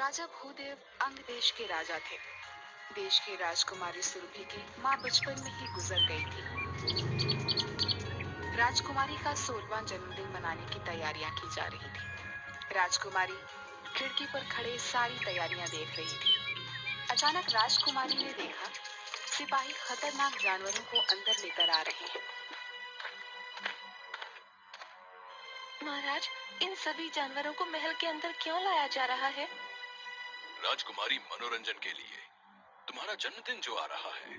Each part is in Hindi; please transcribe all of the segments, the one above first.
राजा भूदेव अंग देश के राजा थे। देश की राजकुमारी सुरभि की माँ बचपन में ही गुजर गई थी। राजकुमारी का 16वां जन्मदिन मनाने की तैयारियां की जा रही थी। राजकुमारी खिड़की पर खड़े सारी तैयारियां देख रही थी। अचानक राजकुमारी ने देखा सिपाही खतरनाक जानवरों को अंदर लेकर आ रहे हैं। महाराज, इन सभी जानवरों को महल के अंदर क्यों लाया जा रहा है? राजकुमारी, मनोरंजन के लिए। तुम्हारा जन्मदिन जो आ रहा है।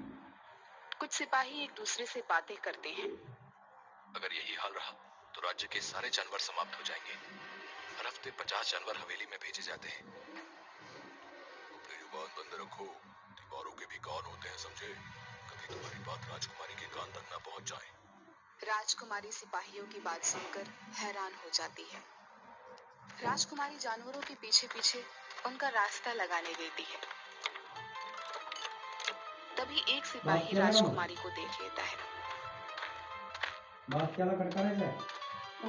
कुछ सिपाही एक दूसरे से बातें करते हैं। अगर यही हाल रहा तो राज्य के सारे जानवर समाप्त हो जाएंगे। हर हफ्ते 50 जानवर हवेली में भेजे जाते हैं। अपनी जुबान बंद रखो, दीवारों के भी कान होते हैं, समझे? कभी तुम्हारी बात राजकुमारी के कान तक न पहुंच जाए। राजकुमारी सिपाहियों की बात सुनकर हैरान हो जाती है। राजकुमारी जानवरों के पीछे पीछे उनका रास्ता लगाने देती है। तभी एक सिपाही राजकुमारी को देख लेता है।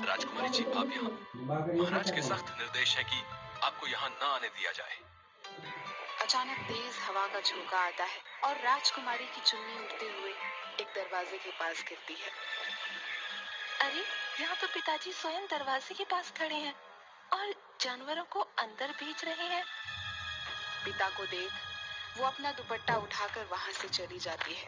राजकुमारी जी, आप यहाँ। महाराज के सख्त निर्देश है कि आपको यहाँ न आने दिया जाए। अचानक तेज हवा का झोंका आता है और राजकुमारी की चुन्नी उड़ते हुए एक दरवाजे के पास गिरती है। अरे, यहाँ तो पिताजी स्वयं दरवाजे के पास खड़े हैं और जानवरों को अंदर भेज रहे हैं। पिता को देख वो अपना दुपट्टा उठाकर वहां से चली जाती है,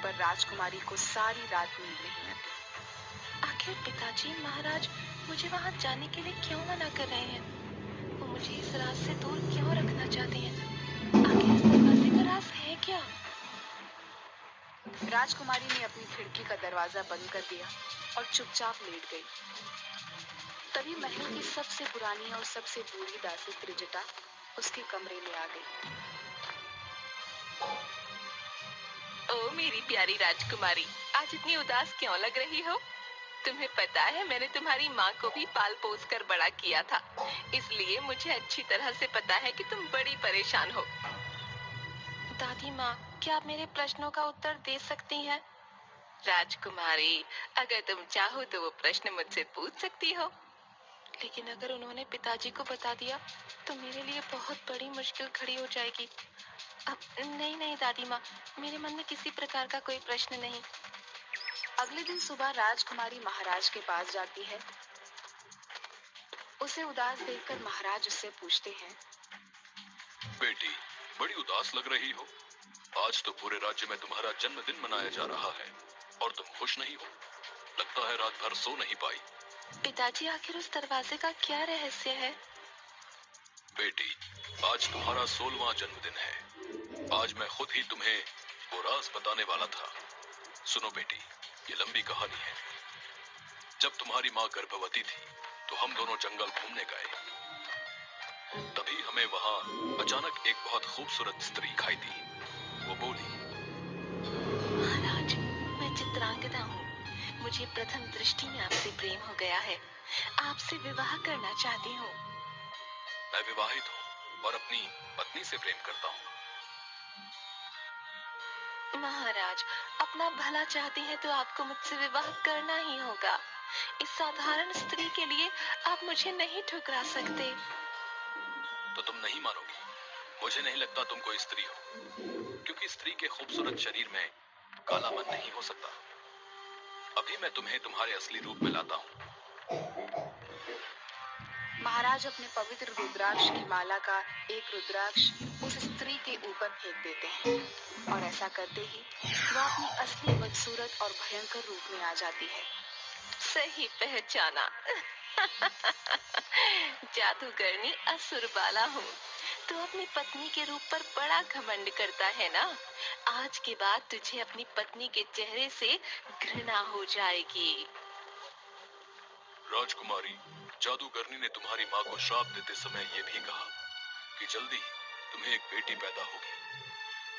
पर राजकुमारी को सारी रात नींद नहीं आती। आखिर पिताजी महाराज मुझे वहाँ जाने के लिए क्यों मना कर रहे हैं? वो मुझे इस राज से दूर क्यों रखना चाहते हैं? आखिर इस दरवाजे का राज है क्या? राजकुमारी ने अपनी खिड़की का दरवाजा बंद कर दिया और चुपचाप लेट गई। तभी महल की सबसे पुरानी और सबसे बूढ़ी दासी त्रिजटा उसके कमरे में आ गई। ओ मेरी प्यारी राजकुमारी, आज इतनी उदास क्यों लग रही हो? तुम्हें पता है मैंने तुम्हारी माँ को भी पाल पोस कर बड़ा किया था, इसलिए मुझे अच्छी तरह से पता है कि तुम बड़ी परेशान हो। दादी माँ, क्या आप मेरे प्रश्नों का उत्तर दे सकती हैं? राजकुमारी, अगर तुम चाहो तो वो प्रश्न मुझसे पूछ सकती हो। लेकिन अगर उन्होंने पिताजी को बता दिया तो मेरे लिए बहुत बड़ी मुश्किल खड़ी हो जाएगी। अब नहीं दादी माँ, मेरे मन में किसी प्रकार का कोई प्रश्न नहीं। अगले दिन सुबह राजकुमारी महाराज के पास जाती है। उसे उदास देखकर महाराज उससे पूछते हैं, बेटी, बड़ी उदास लग रही हो। आज तो पूरे राज्य में तुम्हारा जन्मदिन मनाया जा रहा है और तुम खुश नहीं हो। लगता है रात भर सो नहीं पाई। पिताजी, आखिर उस दरवाजे का क्या रहस्य है? बेटी, आज तुम्हारा 16वां जन्मदिन है। आज मैं खुद ही तुम्हें वो राज बताने वाला था। सुनो बेटी, ये लंबी कहानी है। जब तुम्हारी माँ गर्भवती थी तो हम दोनों जंगल घूमने गए। तभी हमें वहाँ अचानक एक बहुत खूबसूरत स्त्री दिखाई दी। वो बोली, महाराज, मैं चित्रांगदा हूँ। मुझे प्रथम दृष्टि में आपसे प्रेम हो गया है। आपसे विवाह करना चाहती हूँ। मैं विवाहित हूँ और अपनी पत्नी से प्रेम करता हूँ। महाराज, अपना भला चाहती हैं तो आपको मुझसे विवाह करना ही होगा। इस साधारण स्त्री के लिए आप मुझे नहीं ठुकरा सकते। तो तुम नहीं मानोगी। मुझे नहीं लगता तुम कोई स्त्री हो, क्योंकि स्त्री के खूबसूरत शरीर में काला मन नहीं हो सकता। अभी मैं तुम्हें तुम्हारे असली रूप में लाता हूँ। महाराज अपने पवित्र रुद्राक्ष की माला का एक रुद्राक्ष उस स्त्री के ऊपर फेंक देते हैं और ऐसा करते ही वह अपनी असली बदसूरत और भयंकर रूप में आ जाती है। सही पहचाना। जादूगरनी असुरबाला हूँ। तू अपनी पत्नी के रूप पर बड़ा घमंड करता है ना? आज के बाद तुझे अपनी पत्नी के चेहरे से घृणा हो जाएगी। राजकुमारी, जादूगरनी ने तुम्हारी माँ को श्राप देते समय ये भी कहा कि जल्दी तुम्हें एक बेटी पैदा होगी।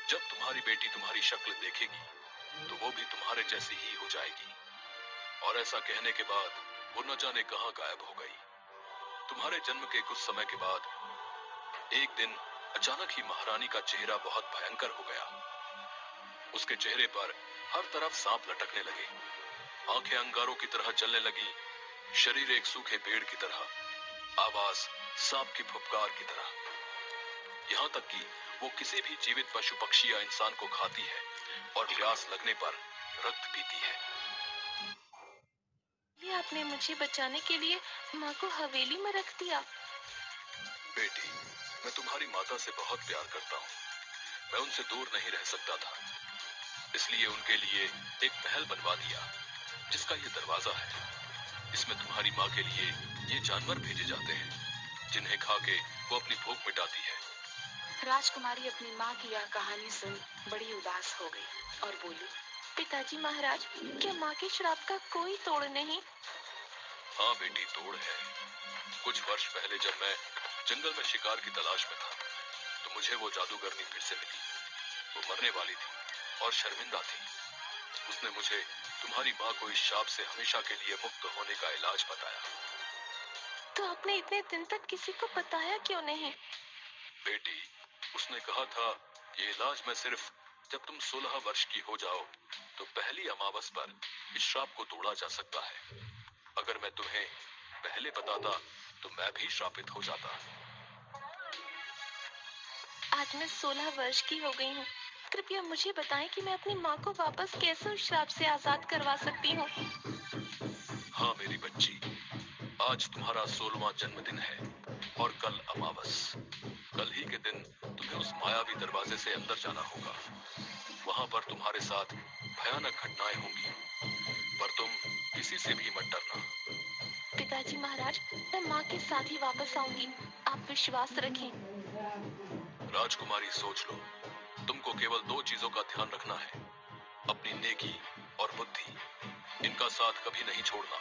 जब तुम्हारी बेटी तुम्हारी शक्ल देखेगी तो वो भी तुम्हारे जैसी ही हो जाएगी। और ऐसा कहने के बाद वो न जाने कहां गायब हो गई। तुम्हारे जन्म के कुछ समय के बाद एक दिन अचानक ही महारानी का चेहरा बहुत भयंकर हो गया। उसके चेहरे पर हर तरफ सांप लटकने लगे, आंखें अंगारों की तरह जलने लगी, शरीर एक सूखे पेड़ की तरह। आवाज सांप की फुफकार की तरह। यहाँ तक कि वो किसी भी जीवित पशु पक्षी या इंसान को खाती है और प्यास लगने पर रक्त पीती है। ये आपने मुझे बचाने के लिए माँ को हवेली में रख दिया। बेटी, मैं तुम्हारी माता से बहुत प्यार करता हूँ। मैं उनसे दूर नहीं रह सकता था, इसलिए उनके लिए एक महल बनवा दिया जिसका ये दरवाजा है। इसमें तुम्हारी माँ के लिए ये जानवर भेजे जाते हैं जिन्हें खा के वो अपनी भूख मिटाती है। राजकुमारी अपनी माँ की यह कहानी सुन बड़ी उदास हो गई और बोली, पिताजी महाराज, क्या माँ के श्राप का कोई तोड़ नहीं? हाँ बेटी, तोड़ है। कुछ वर्ष पहले जब मैं जंगल में शिकार की तलाश में था तो मुझे वो जादूगरनी फिर से मिली। वो मरने वाली थी और शर्मिंदा थी। उसने मुझे तुम्हारी माँ को इस शाप से हमेशा के लिए मुक्त होने का इलाज बताया। तो आपने इतने दिन तक किसी को बताया क्यों नहीं? बेटी, उसने कहा था ये इलाज मैं सिर्फ जब तुम 16 वर्ष की हो जाओ तो पहली अमावस पर इस श्राप को तोड़ा जा सकता है। अगर मैं तुम्हें पहले बताता तो मैं भी श्रापित हो जाता। आज मैं 16 वर्ष की हो गई हूँ। कृपया मुझे बताएं कि मैं अपनी माँ को वापस कैसे उस श्राप से आजाद करवा सकती हूँ। हाँ मेरी बच्ची, आज तुम्हारा 16वां जन्मदिन है और कल अमावस। कल ही के दिन तुम्हें उस मायावी दरवाजे से अंदर जाना होगा। वहां पर तुम्हारे साथ भयानक घटनाएं होंगी, पर तुम किसी से भी मत डरना। पिताजी महाराज, मैं माँ के साथ ही वापस आऊंगी, आप विश्वास रखें। राजकुमारी, सोच लो, तुमको केवल 2 चीजों का ध्यान रखना है, अपनी नेकी और बुद्धि। इनका साथ कभी नहीं छोड़ना।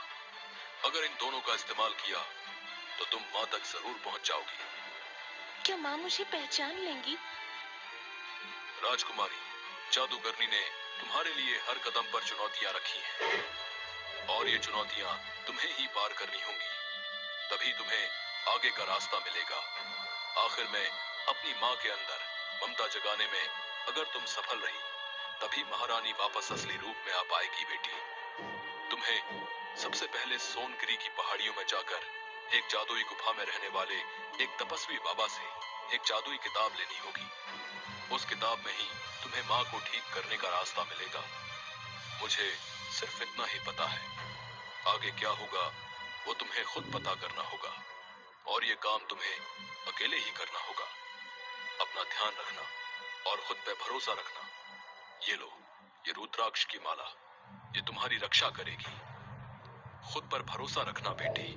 अगर इन दोनों का इस्तेमाल किया तो तुम माँ तक जरूर पहुंच जाओगी। क्या माँ मुझे पहचान लेंगी? राजकुमारी, जादूगरनी ने तुम्हारे लिए हर कदम पर चुनौतियां रखी हैं और ये चुनौतियां तुम्हें ही पार करनी होंगी, तभी तुम्हें आगे का रास्ता मिलेगा। आखिर में अपनी माँ के अंदर ममता जगाने में अगर तुम सफल रही तभी महारानी वापस असली रूप में आ पाएगी। बेटी, तुम्हें सबसे पहले सोनगिरी की पहाड़ियों में जाकर एक जादुई गुफा में रहने वाले एक तपस्वी बाबा से एक जादुई किताब लेनी होगी। उस किताब में ही तुम्हें माँ को ठीक करने का रास्ता मिलेगा। मुझे सिर्फ इतना ही पता है, आगे क्या होगा वो तुम्हें खुद पता करना होगा और ये काम तुम्हें अकेले ही करना होगा। अपना ध्यान रखना और खुद पे भरोसा रखना। ये लो, ये रुद्राक्ष की माला, ये तुम्हारी रक्षा करेगी। खुद पर भरोसा रखना बेटी।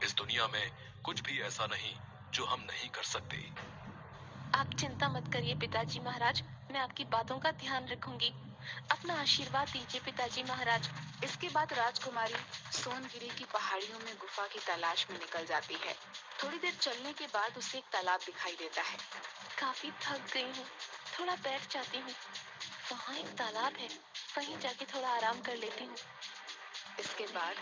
इस दुनिया में कुछ भी ऐसा नहीं जो हम नहीं कर सकते। आप चिंता मत करिए पिताजी महाराज, मैं आपकी बातों का ध्यान रखूंगी। अपना आशीर्वाद दीजिए पिताजी महाराज। इसके बाद राजकुमारी सोनगिरी की पहाड़ियों में गुफा की तलाश में निकल जाती है। थोड़ी देर चलने के बाद उसे एक तालाब दिखाई देता है। काफी थक गई हूँ, थोड़ा बैठ जाती हूँ। वहाँ एक तालाब है, वहीं जाके थोड़ा आराम कर लेती हूँ। इसके बाद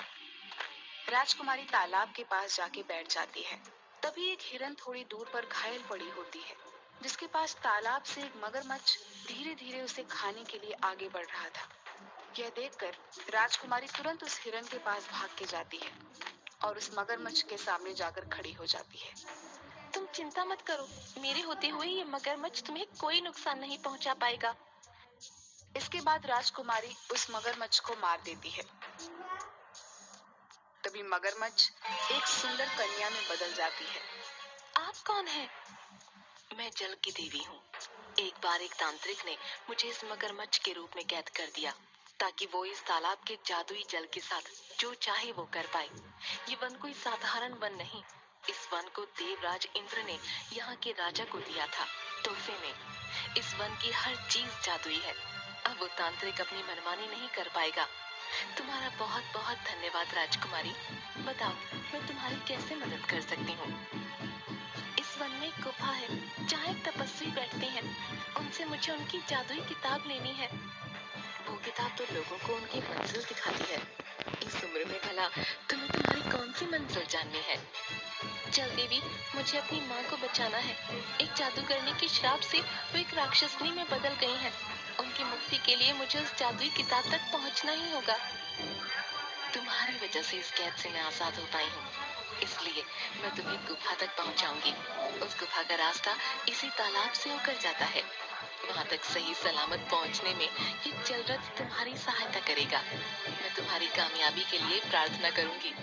राजकुमारी तालाब के पास जाके बैठ जाती है। तभी एक हिरन थोड़ी दूर पर घायल पड़ी होती है, जिसके पास तालाब से एक मगरमच्छ धीरे धीरे उसे खाने के लिए आगे बढ़ रहा था। यह देखकर राजकुमारी तुरंत उस हिरन के पास भाग के जाती है और उस मगरमच्छ के सामने जाकर खड़ी हो जाती है। तुम चिंता मत करो, मेरे होते हुए ये मगरमच्छ तुम्हें कोई नुकसान नहीं पहुंचा पाएगा। इसके बाद राजकुमारी उस मगरमच्छ को मार देती है। तभी मगरमच्छ एक सुंदर कन्या में बदल जाती है। आप कौन हैं? मैं जल की देवी हूँ। एक बार एक तांत्रिक ने मुझे इस मगरमच्छ के रूप में कैद कर दिया ताकि वो इस तालाब के जादुई जल के साथ जो चाहे वो कर पाए। ये वन कोई साधारण वन नहीं, इस वन को देवराज इंद्र ने यहाँ के राजा को दिया था तोहफे में। इस वन की हर चीज जादुई है। अब वो तांत्रिक अपनी मनमानी नहीं कर पाएगा। तुम्हारा बहुत बहुत धन्यवाद राजकुमारी। बताओ, मैं तुम्हारी कैसे मदद कर सकती हूँ? इस वन में एक गुफा है जहाँ एक तपस्वी बैठते हैं। उनसे मुझे उनकी जादुई किताब लेनी है। वो किताब तो लोगों को उनकी मंजिल दिखाती है। इस उम्र में भला तुम्हें तुम्हारी कौन सी मंजिल जाननी है? जल देवी, मुझे अपनी माँ को बचाना है। एक जादूगरनी के श्राप से वो एक राक्षसनी में बदल गई हैं। उनकी मुक्ति के लिए मुझे उस जादुई किताब तक पहुँचना ही होगा। तुम्हारी वजह से इस कैद से मैं आजाद हो पाई हूँ। इसलिए मैं तुम्हें गुफा तक पहुंचाऊंगी। उस गुफा का रास्ता इसी तालाब से होकर जाता है। वहां तक सही सलामत पहुंचने में ये जल रथ तुम्हारी सहायता करेगा। मैं तुम्हारी कामयाबी के लिए प्रार्थना करूंगी।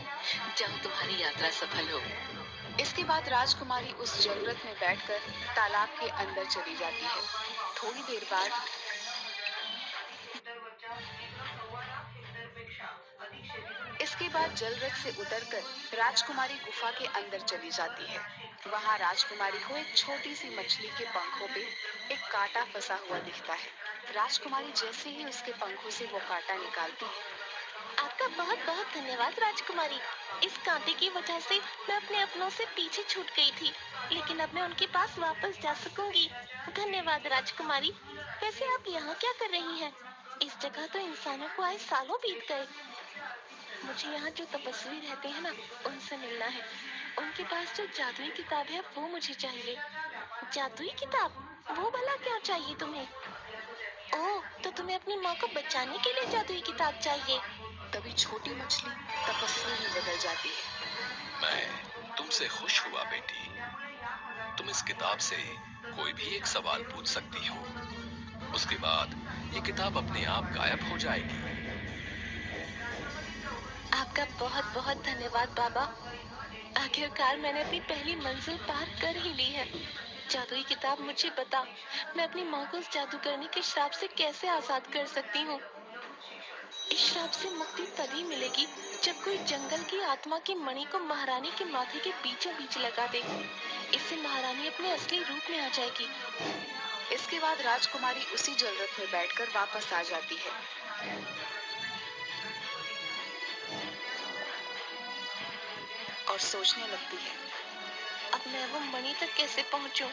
जाओ, तुम्हारी यात्रा सफल हो। इसके बाद राजकुमारी उस जलरथ में बैठकर तालाब के अंदर चली जाती है। थोड़ी देर बाद इसके बाद जलरथ से उतरकर राजकुमारी गुफा के अंदर चली जाती है। वहां राजकुमारी को एक छोटी सी मछली के पंखों पे एक कांटा फंसा हुआ दिखता है। राजकुमारी जैसे ही उसके पंखों से वो कांटा निकालती है, आपका बहुत बहुत धन्यवाद राजकुमारी। इस कांटे की वजह से मैं अपने अपनों से पीछे छूट गई थी, लेकिन अब मैं उनके पास वापस जा सकूंगी। धन्यवाद राजकुमारी। वैसे आप यहाँ क्या कर रही हैं? इस जगह तो इंसानों को आए सालों बीत गए। मुझे यहाँ जो तपस्वी रहते हैं ना, उनसे मिलना है। उनके पास जो जादुई किताब है वो मुझे चाहिए। जादुई किताब? वो भला क्या चाहिए तुम्हें? ओह, तो तुम्हें अपनी माँ को बचाने के लिए जादुई किताब चाहिए। तभी छोटी मछली तपस्वी में बदल जाती है। मैं तुमसे खुश हुआ बेटी। तुम इस किताब से कोई भी एक सवाल पूछ सकती हो। उसके बाद ये किताब अपने आप गायब हो जाएगी। आपका बहुत बहुत धन्यवाद बाबा। आखिरकार मैंने अपनी पहली मंजिल पार कर ही ली है। जादुई किताब, मुझे बता, मैं अपनी माँ को उस जादूगरनी के श्राप से कैसे आजाद कर सकती हूँ? इस श्राप से मुक्ति तभी मिलेगी जब कोई जंगल की आत्मा की मणि को महारानी के माथे के बीचों बीच लगा दे। इससे महारानी अपने असली रूप में आ जाएगी। इसके बाद राजकुमारी उसी जलरथ में बैठकर वापस आ जाती है और सोचने लगती है, अब मैं वो मणि तक कैसे पहुँचूं?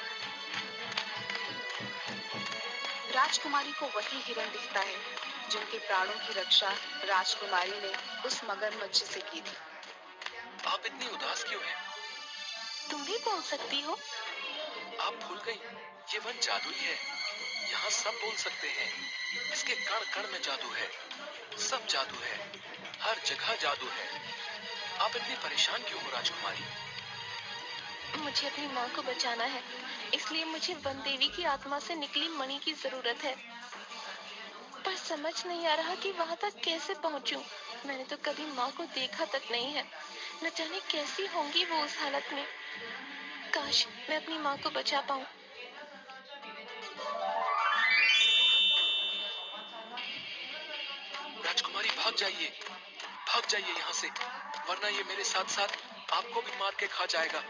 राजकुमारी को वही हिरण दिखता है जिनके प्राणों की रक्षा राजकुमारी ने उस मगरमच्छ से की थी। आप इतनी उदास क्यों हैं? तुम भी बोल सकती हो। आप भूल गई, ये वन जादुई है। यहाँ सब बोल सकते हैं। इसके कण कण में जादू है। सब जादू है, हर जगह जादू है। आप इतनी परेशान क्यों हो राजकुमारी? मुझे अपनी माँ को बचाना है, इसलिए मुझे वन देवी की आत्मा से निकली मणि की जरूरत है। पर समझ नहीं आ रहा कि वहाँ तक कैसे पहुँचूं। मैंने तो कभी माँ को देखा तक नहीं है। न जाने कैसी होंगी वो उस हालत में। काश मैं अपनी माँ को बचा पाऊँ। राजकुमारी भाग जाइए यहाँ से, वरना ये मेरे साथ साथ आपको भी मार के खा जाएगा।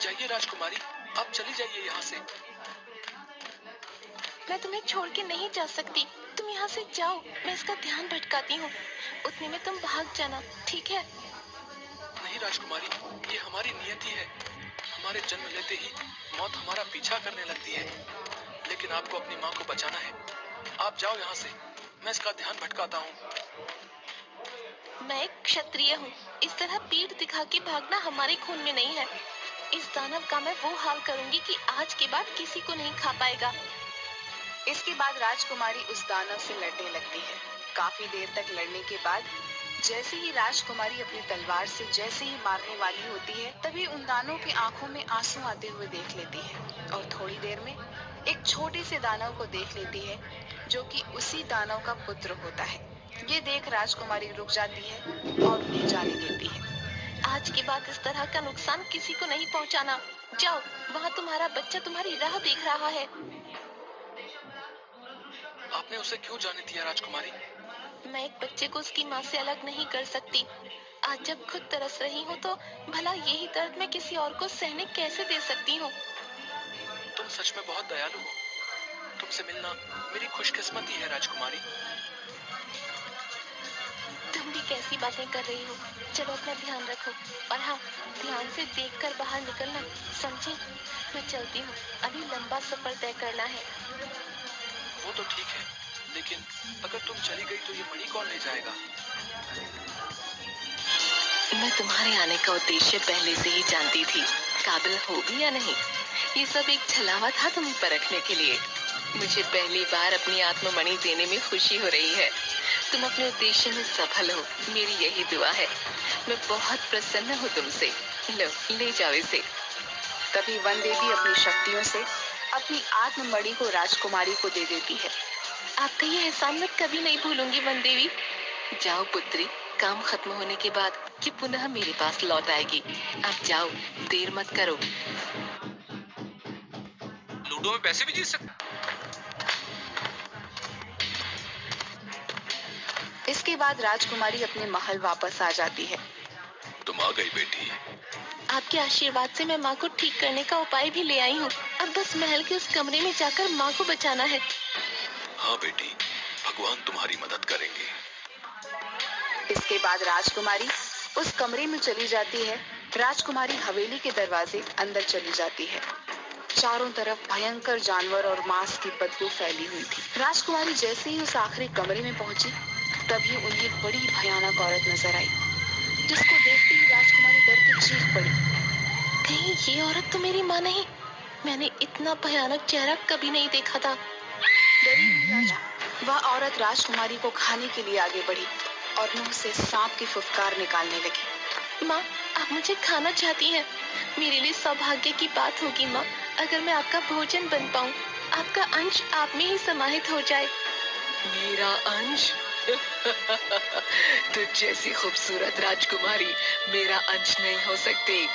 जाइए राजकुमारी, आप चली जाइए यहाँ से। मैं तुम्हें छोड़ के नहीं जा सकती। तुम यहाँ से जाओ, मैं इसका ध्यान भटकाती हूँ। उतने में तुम भाग जाना, ठीक है? नहीं राजकुमारी, ये हमारी नियति है। हमारे जन्म लेते ही मौत हमारा पीछा करने लगती है, लेकिन आपको अपनी माँ को बचाना है। आप जाओ यहाँ से, मैं इसका ध्यान भटकाता हूँ। मैं एक क्षत्रिय हूँ। इस तरह पीठ दिखा के भागना हमारे खून में नहीं है। इस दानव का मैं वो हाल करूंगी कि आज के बाद किसी को नहीं खा पाएगा। इसके बाद राजकुमारी उस दानव से लड़ने लगती है। काफी देर तक लड़ने के बाद जैसे ही राजकुमारी अपनी तलवार से जैसे ही मारने वाली होती है, तभी उन दानव की आंखों में आंसू आते हुए देख लेती है और थोड़ी देर में एक छोटे से दानव को देख लेती है जो कि उसी दानव का पुत्र होता है। ये देख राजकुमारी रुक जाती है और उन्हें जाने देती है। आज के बाद इस तरह का नुकसान किसी को नहीं पहुंचाना। जाओ, वहाँ तुम्हारा बच्चा तुम्हारी राह देख रहा है। आपने उसे क्यों जाने दिया राजकुमारी? मैं एक बच्चे को उसकी माँ से अलग नहीं कर सकती। आज जब खुद तरस रही हूँ तो भला यही दर्द मैं किसी और को सहने कैसे दे सकती हूँ? तुम सच में बहुत दयालु हो। तुमसे मिलना मेरी खुशकिस्मती है राजकुमारी। तुम भी कैसी बातें कर रही हो? चलो अपना ध्यान रखो, और हाँ, ध्यान से देखकर बाहर निकलना, समझी? मैं चलती हूँ, अभी लंबा सफर तय करना है। वो तो ठीक है, लेकिन अगर तुम चली गई तो ये मणि कौन ले जाएगा? मैं तुम्हारे आने का उद्देश्य पहले से ही जानती थी, काबिल हो भी या नहीं। ये सब एक छलावा था तुम्हें परखने के लिए। मुझे पहली बार अपनी आत्ममणि देने में खुशी हो रही है। तुम अपने उद्देश्य में सफल हो, मेरी यही दुआ है। मैं बहुत प्रसन्न हूँ तुमसे। लो, ले जाओ इसे। तभी वन देवी अपनी शक्तियों से अपनी आत्म मणि को राजकुमारी को दे देती है। आपका ये एहसान मैं कभी नहीं भूलूंगी वन देवी। जाओ पुत्री, काम खत्म होने के बाद ये पुनः मेरे पास लौट आएगी। आप जाओ, देर मत करो। लूडो में पैसे भी जीत सकते। इसके बाद राजकुमारी अपने महल वापस आ जाती है। तुम आ गई बेटी। आपके आशीर्वाद से मैं माँ को ठीक करने का उपाय भी ले आई हूँ। अब बस महल के उस कमरे में जाकर माँ को बचाना है। हाँ बेटी, भगवान तुम्हारी मदद करेंगे। इसके बाद राजकुमारी उस कमरे में चली जाती है। राजकुमारी हवेली के दरवाजे अंदर चली जाती है। चारों तरफ भयंकर जानवर और मांस की बदबू फैली हुई थी। राजकुमारी जैसे ही उस आखिरी कमरे में पहुंची, तभी उन्हें एक बड़ी भयानक औरत नजर आई, जिसको देखते ही राजकुमारी डर के चीख पड़ी। कहीं ये औरत तो मेरी माँ नहीं? मैंने इतना भयानक चेहरा कभी नहीं देखा था। डरी हुई वह औरत राजकुमारी को खाने के लिए आगे बढ़ी और मुंह से सांप की फुफकार निकालने लगी। माँ, आप मुझे खाना चाहती हैं? मेरे लिए सौभाग्य की बात होगी माँ, अगर मैं आपका भोजन बन पाऊँ, आपका अंश आप में ही समाहित हो जाए। मेरा अंश? तुझ जैसी खूबसूरत राजकुमारी मेरा अंश नहीं हो सकती।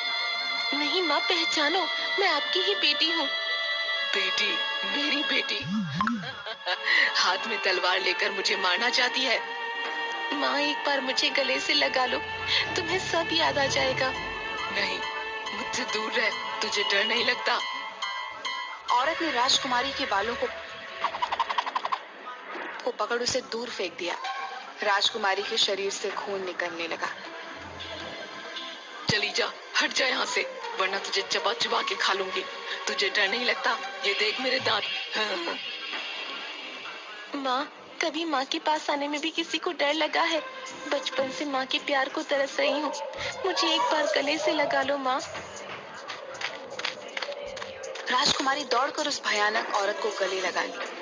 नहीं माँ, पहचानो, मैं आपकी ही बेटी हूँ। बेटी? मेरी बेटी? हाथ में तलवार लेकर मुझे मारना चाहती है? माँ, एक बार मुझे गले से लगा लो, तुम्हें सब याद आ जाएगा। नहीं, मुझसे दूर रह, तुझे डर नहीं लगता? औरत ने राजकुमारी के बालों को पकड़ उसे दूर फेंक दिया। राजकुमारी के शरीर से खून निकलने लगा। चली जा, हट जा यहाँ से, वरना तुझे चबा चबा के खा लूंगी। तुझे डर नहीं लगता? ये देख मेरे दांत। माँ, कभी माँ के पास आने में भी किसी को डर लगा है? बचपन से माँ के प्यार को तरस रही हूँ, मुझे एक बार गले से लगा लो माँ। राजकुमारी दौड़कर उस भयानक औरत को गले लगा ली।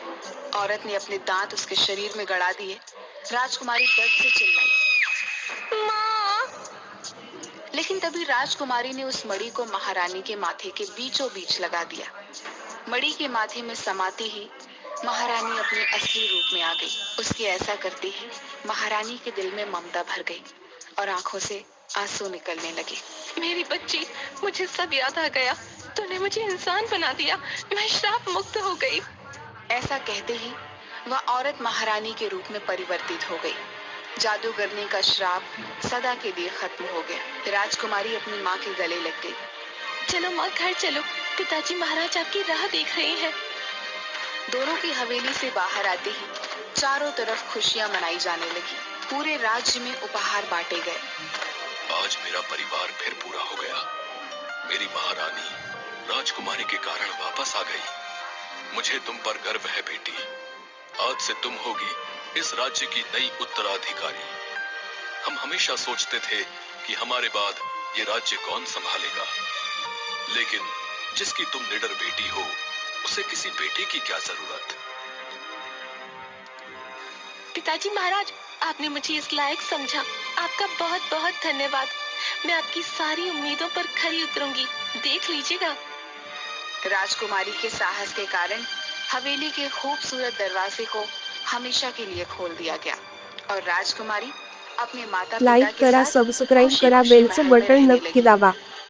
औरत ने अपने दांत उसके शरीर में गड़ा दिए। राजकुमारी दर्द से चिल्लाई, माँ! लेकिन तभी राजकुमारी ने उस मणि को महारानी के माथे के बीचों बीच लगा दिया। मणि के माथे में समाते ही महारानी अपने असली रूप में आ गई। उसके ऐसा करते ही महारानी के दिल में ममता भर गई और आंखों से आंसू निकलने लगे। मेरी बच्ची, मुझे सब याद आ गया। तूने मुझे इंसान बना दिया, मैं श्राप मुक्त हो गई। ऐसा कहते ही वह औरत महारानी के रूप में परिवर्तित हो गई। जादूगरनी का श्राप सदा के लिए खत्म हो गया। राजकुमारी अपनी माँ के गले लग गई। चलो माँ, घर चलो, पिताजी महाराज आपकी राह देख रहे हैं। दोनों की हवेली से बाहर आते ही चारों तरफ खुशियां मनाई जाने लगी। पूरे राज्य में उपहार बांटे गए। आज मेरा परिवार फिर पूरा हो गया। मेरी महारानी राजकुमारी के कारण वापस आ गई। मुझे तुम पर गर्व है बेटी। आज से तुम होगी इस राज्य की नई उत्तराधिकारी। हम हमेशा सोचते थे कि हमारे बाद ये राज्य कौन संभालेगा, लेकिन जिसकी तुम निडर बेटी हो, उसे किसी बेटे की क्या जरूरत। पिताजी महाराज, आपने मुझे इस लायक समझा, आपका बहुत बहुत धन्यवाद। मैं आपकी सारी उम्मीदों पर खरी उतरूंगी, देख लीजिएगा। राजकुमारी के साहस के कारण हवेली के खूबसूरत दरवाजे को हमेशा के लिए खोल दिया गया और राजकुमारी अपने माता पिता लाईक के करा, साथ सबस्क्राईब खुशी करा, खुशी बेलचं महल में बटन रहने नक्की लगी। दाबा।